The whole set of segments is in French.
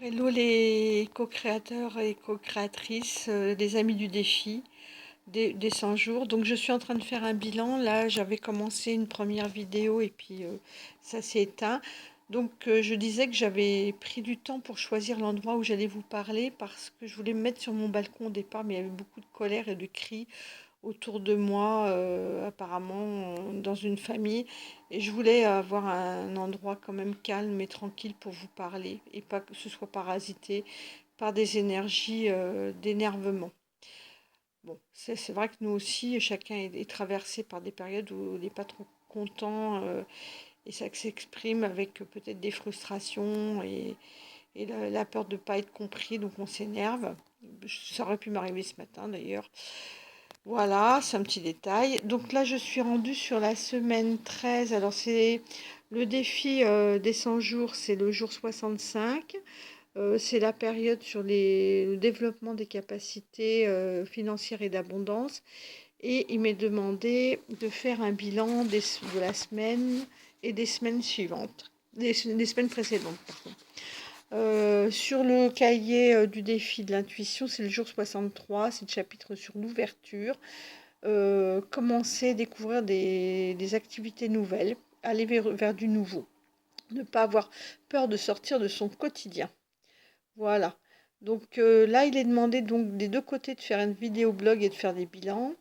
Hello les co-créateurs et co-créatrices, des Amis du défi, des 100 jours. Donc je suis en train de faire un bilan. Là, j'avais commencé une première vidéo et puis ça s'est éteint. Donc je disais que j'avais pris du temps pour choisir l'endroit où j'allais vous parler parce que je voulais me mettre sur mon balcon au départ, mais il y avait beaucoup de colère et de cris autour de moi, apparemment, dans une famille. Et je voulais avoir un endroit quand même calme et tranquille pour vous parler et pas que ce soit parasité par des énergies d'énervement. Bon, c'est vrai que nous aussi, chacun est traversé par des périodes où il n'est pas trop content et ça s'exprime avec peut-être des frustrations et la peur de ne pas être compris, donc on s'énerve. Ça aurait pu m'arriver ce matin d'ailleurs. Voilà, c'est un petit détail. Donc là, je suis rendue sur la semaine 13. Alors, c'est le défi des 100 jours, c'est le jour 65. C'est la période sur le développement des capacités financières et d'abondance. Et il m'est demandé de faire un bilan de la semaine et des semaines suivantes, des semaines précédentes, pardon. Sur le cahier du défi de l'intuition, c'est le jour 63, c'est le chapitre sur l'ouverture. Commencer à découvrir des activités nouvelles, aller vers du nouveau, ne pas avoir peur de sortir de son quotidien. Voilà. Donc là, il est demandé donc des deux côtés de faire une vidéo blog et de faire des bilans.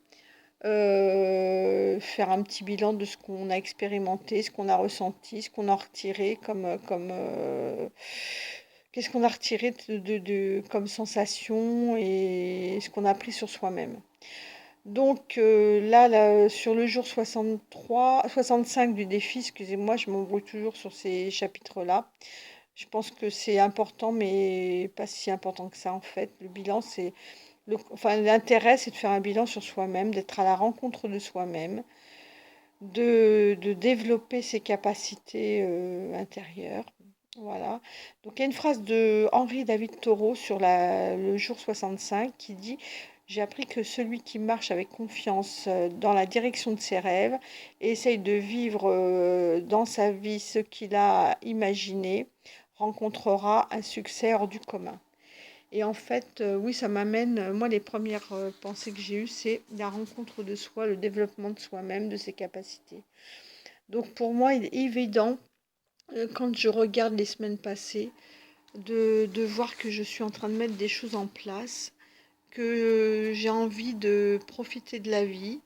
Faire un petit bilan de ce qu'on a expérimenté, ce qu'on a ressenti, ce qu'on a retiré qu'est-ce qu'on a retiré comme sensation et ce qu'on a appris sur soi-même. Donc là, sur le jour 65 du défi, excusez-moi, je m'embrouille toujours sur ces chapitres-là. Je pense que c'est important, mais pas si important que ça en fait. Le bilan, l'intérêt, c'est de faire un bilan sur soi-même, d'être à la rencontre de soi-même, de développer ses capacités intérieures. Voilà. Donc il y a une phrase de Henri David Thoreau sur le jour 65 qui dit: j'ai appris que celui qui marche avec confiance dans la direction de ses rêves et essaye de vivre dans sa vie ce qu'il a imaginé rencontrera un succès hors du commun. Et en fait, oui, ça m'amène, moi, les premières pensées que j'ai eues, c'est la rencontre de soi, le développement de soi-même, de ses capacités. Donc pour moi, il est évident, quand je regarde les semaines passées, de voir que je suis en train de mettre des choses en place, que j'ai envie de profiter de la vie,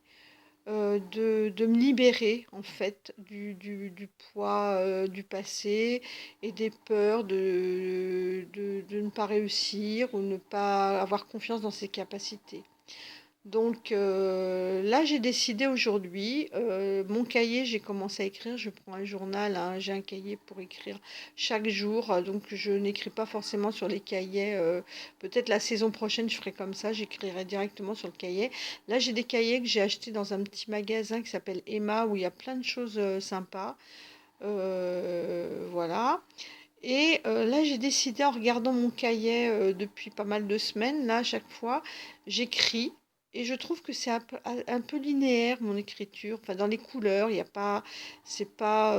de me libérer en fait du poids du passé et des peurs de ne pas réussir ou ne pas avoir confiance dans ses capacités. Donc là, j'ai décidé aujourd'hui, mon cahier, j'ai commencé à écrire, je prends un journal, hein, j'ai un cahier pour écrire chaque jour, donc je n'écris pas forcément sur les cahiers, peut-être la saison prochaine je ferai comme ça, j'écrirai directement sur le cahier. Là, j'ai des cahiers que j'ai achetés dans un petit magasin qui s'appelle Emma, où il y a plein de choses sympas, voilà. Et là, j'ai décidé en regardant mon cahier depuis pas mal de semaines, là, à chaque fois, j'écris. Et je trouve que c'est un peu linéaire, mon écriture. Enfin, dans les couleurs, il n'y a pas, c'est pas,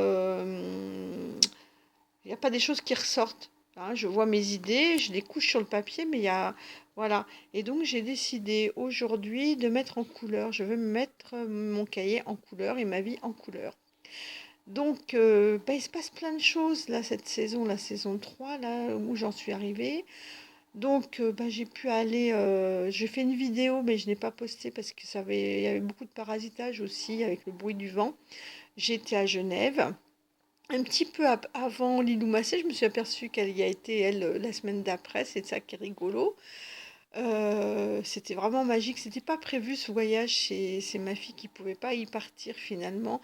il y a pas des choses qui ressortent. Hein. Je vois mes idées, je les couche sur le papier, mais il y a, voilà. Et donc, j'ai décidé aujourd'hui de mettre en couleur. Je veux mettre mon cahier en couleur et ma vie en couleur. Donc, il se passe plein de choses là, cette saison, la saison 3 là, où j'en suis arrivée. Donc, j'ai pu aller. J'ai fait une vidéo, mais je n'ai pas posté parce que il y avait beaucoup de parasitage aussi avec le bruit du vent. J'étais à Genève. Un petit peu avant Lilou Massé, je me suis aperçue qu'elle y a été, elle, la semaine d'après. C'est ça qui est rigolo. C'était vraiment magique. C'était pas prévu ce voyage. C'est ma fille qui pouvait pas y partir finalement.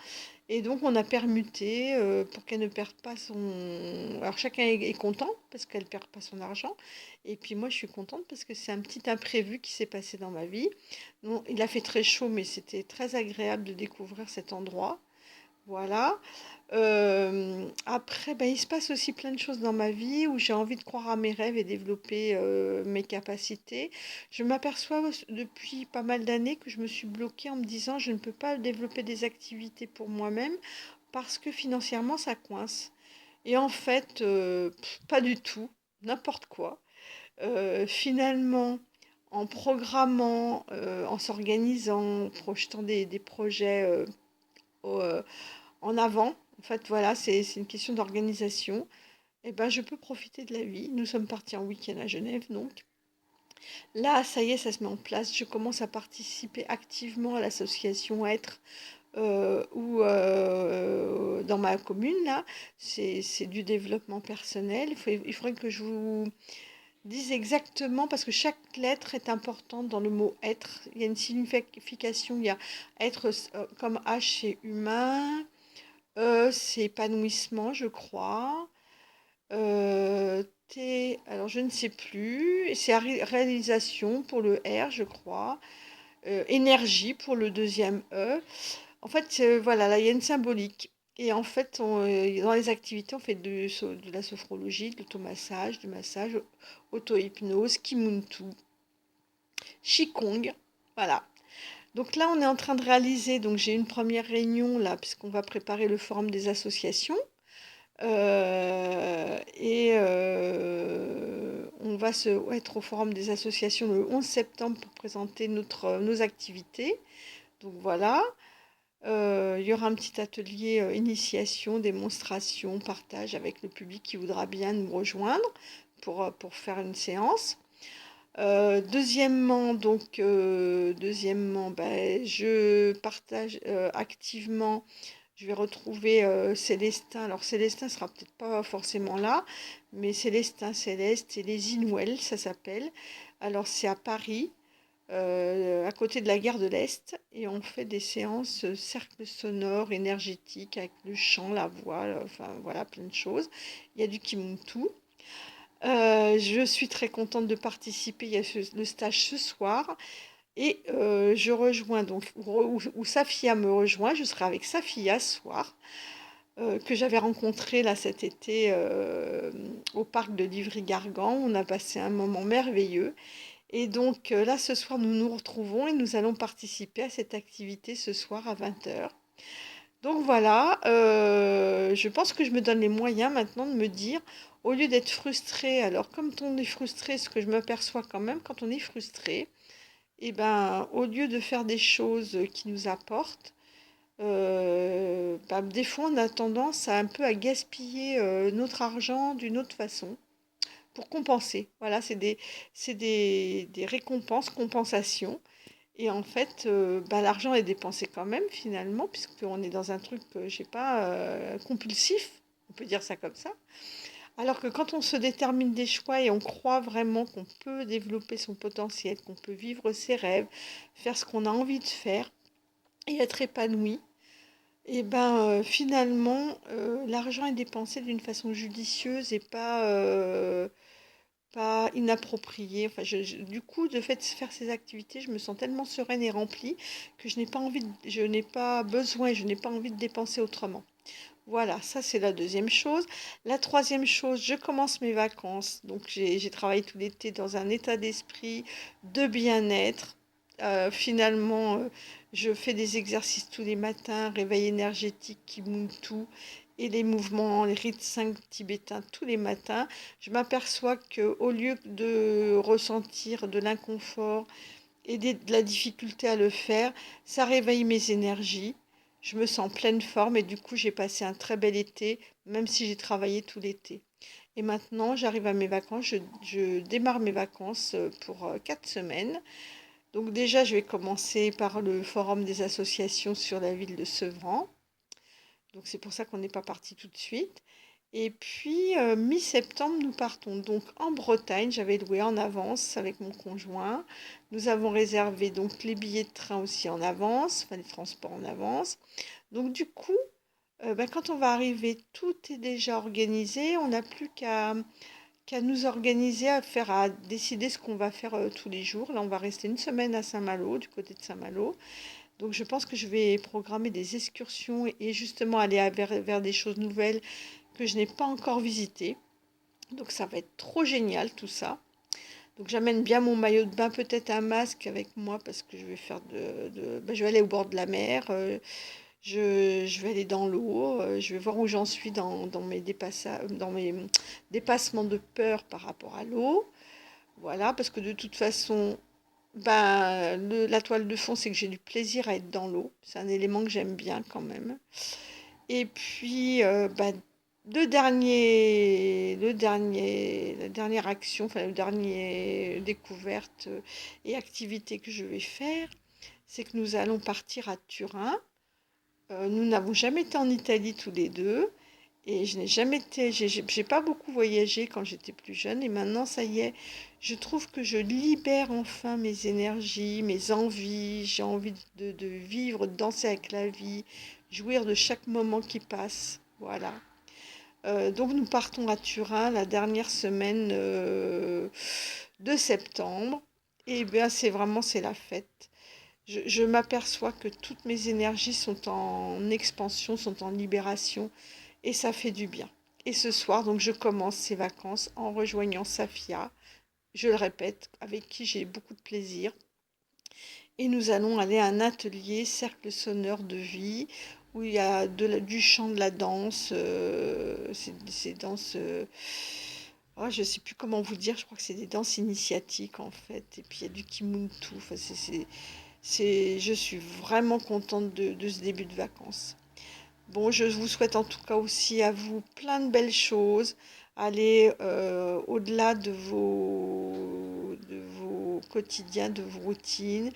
Et donc on a permuté pour qu'elle ne perde pas son... Alors chacun est content parce qu'elle ne perd pas son argent. Et puis moi je suis contente parce que c'est un petit imprévu qui s'est passé dans ma vie. Non, il a fait très chaud mais c'était très agréable de découvrir cet endroit. Voilà. Après, il se passe aussi plein de choses dans ma vie où j'ai envie de croire à mes rêves et développer mes capacités. Je m'aperçois depuis pas mal d'années que je me suis bloquée en me disant je ne peux pas développer des activités pour moi-même parce que financièrement ça coince. Et en fait, pas du tout. n'importe quoi. Finalement, en programmant, en s'organisant, en projetant des projets en avant, en fait, voilà, c'est une question d'organisation. Et ben, je peux profiter de la vie. Nous sommes partis en week-end à Genève, donc. Là, ça y est, ça se met en place. Je commence à participer activement à l'association Être ou dans ma commune, là. C'est du développement personnel. Il faudrait que je vous dise exactement, parce que chaque lettre est importante dans le mot être. Il y a une signification. Il y a être comme H, c'est humain. C'est épanouissement, je crois. T, alors je ne sais plus. Et c'est réalisation pour le R, je crois. Énergie pour le deuxième E. En fait, voilà, là, il y a une symbolique. Et en fait, dans les activités, on fait de la sophrologie, de l'automassage, du massage, auto-hypnose, kimuntu, qigong. Voilà. Donc là, on est en train de réaliser, donc j'ai une première réunion là, puisqu'on va préparer le forum des associations. On va être au forum des associations le 11 septembre pour présenter nos activités. Donc voilà. Il y aura un petit atelier initiation, démonstration, partage avec le public qui voudra bien nous rejoindre pour faire une séance. Deuxièmement, je partage activement. Je vais retrouver Célestin. Alors Célestin sera peut-être pas forcément là, mais Célestin Céleste et les Inouel, ça s'appelle. Alors c'est à Paris, à côté de la gare de l'Est, et on fait des séances cercles sonores, énergétiques, avec le chant, la voix, enfin voilà, plein de choses. Il y a du kimuntu. Je suis très contente de participer. Il y a le stage ce soir. Et je rejoins donc, où Safia me rejoint. Je serai avec Safia ce soir, que j'avais rencontré là cet été au parc de Livry-Gargan. On a passé un moment merveilleux. Et donc là, ce soir, nous nous retrouvons et nous allons participer à cette activité ce soir à 20h. Donc voilà, je pense que je me donne les moyens maintenant de me dire, au lieu d'être frustrée, alors comme on est frustré, ce que je m'aperçois quand même, quand on est frustré, et ben, au lieu de faire des choses qui nous apportent, des fois on a tendance à un peu à gaspiller notre argent d'une autre façon pour compenser. Voilà, c'est des récompenses, compensations. Et en fait, l'argent est dépensé quand même finalement, puisqu'on est dans un truc, je sais pas, compulsif, on peut dire ça comme ça. Alors que quand on se détermine des choix et on croit vraiment qu'on peut développer son potentiel, qu'on peut vivre ses rêves, faire ce qu'on a envie de faire et être épanoui, et ben finalement, l'argent est dépensé d'une façon judicieuse et pas inappropriée. Enfin, du coup, de fait de faire ces activités, je me sens tellement sereine et remplie que je n'ai pas besoin, je n'ai pas envie de dépenser autrement. Voilà, ça c'est la deuxième chose. La troisième chose, je commence mes vacances. Donc j'ai travaillé tout l'été dans un état d'esprit de bien-être. Finalement, je fais des exercices tous les matins, réveil énergétique, Kimuntu, et les mouvements, les rites 5 tibétains tous les matins. Je m'aperçois qu'au lieu de ressentir de l'inconfort et de la difficulté à le faire, ça réveille mes énergies. Je me sens en pleine forme et du coup j'ai passé un très bel été, même si j'ai travaillé tout l'été. Et maintenant j'arrive à mes vacances, je démarre mes vacances pour 4 semaines. Donc déjà je vais commencer par le forum des associations sur la ville de Sevran. Donc c'est pour ça qu'on n'est pas parti tout de suite. Et puis mi-septembre, nous partons donc en Bretagne. J'avais loué en avance avec mon conjoint. Nous avons réservé donc les billets de train aussi en avance, enfin les transports en avance. Donc du coup, quand on va arriver, tout est déjà organisé. On n'a plus qu'à nous organiser, à décider ce qu'on va faire tous les jours. Là, on va rester une semaine à Saint-Malo, du côté de Saint-Malo. Donc je pense que je vais programmer des excursions et justement aller vers des choses nouvelles que je n'ai pas encore visitées. Donc ça va être trop génial tout ça. Donc j'amène bien mon maillot de bain, peut-être un masque avec moi parce que je vais faire je vais aller au bord de la mer. Je vais aller dans l'eau, je vais voir où j'en suis dans dans mes dépassements de peur par rapport à l'eau. Voilà, parce que de toute façon, ben, la toile de fond, c'est que j'ai du plaisir à être dans l'eau. C'est un élément que j'aime bien quand même. Et puis, ben, la dernière action, enfin, le dernier découverte et activité que je vais faire, c'est que nous allons partir à Turin. Nous n'avons jamais été en Italie tous les deux. Et je n'ai jamais été, j'ai pas beaucoup voyagé quand j'étais plus jeune. Et maintenant, ça y est, je trouve que je libère enfin mes énergies, mes envies. J'ai envie de vivre, de danser avec la vie, jouir de chaque moment qui passe. Voilà. Donc nous partons à Turin la dernière semaine de septembre. Et bien c'est la fête. Je m'aperçois que toutes mes énergies sont en expansion, sont en libération, et ça fait du bien. Et ce soir, donc, je commence ces vacances en rejoignant Safia, je le répète, avec qui j'ai beaucoup de plaisir. Et nous allons aller à un atelier cercle sonore de vie, où il y a du chant, de la danse, ces danses, oh, je ne sais plus comment vous dire, je crois que c'est des danses initiatiques en fait, et puis il y a du kimuntu, enfin, je suis vraiment contente de ce début de vacances. Bon, je vous souhaite en tout cas aussi à vous plein de belles choses. Allez au-delà de vos quotidiens, de vos routines.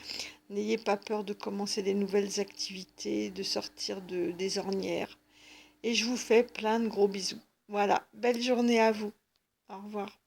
N'ayez pas peur de commencer des nouvelles activités, de sortir des ornières. Et je vous fais plein de gros bisous. Voilà, belle journée à vous. Au revoir.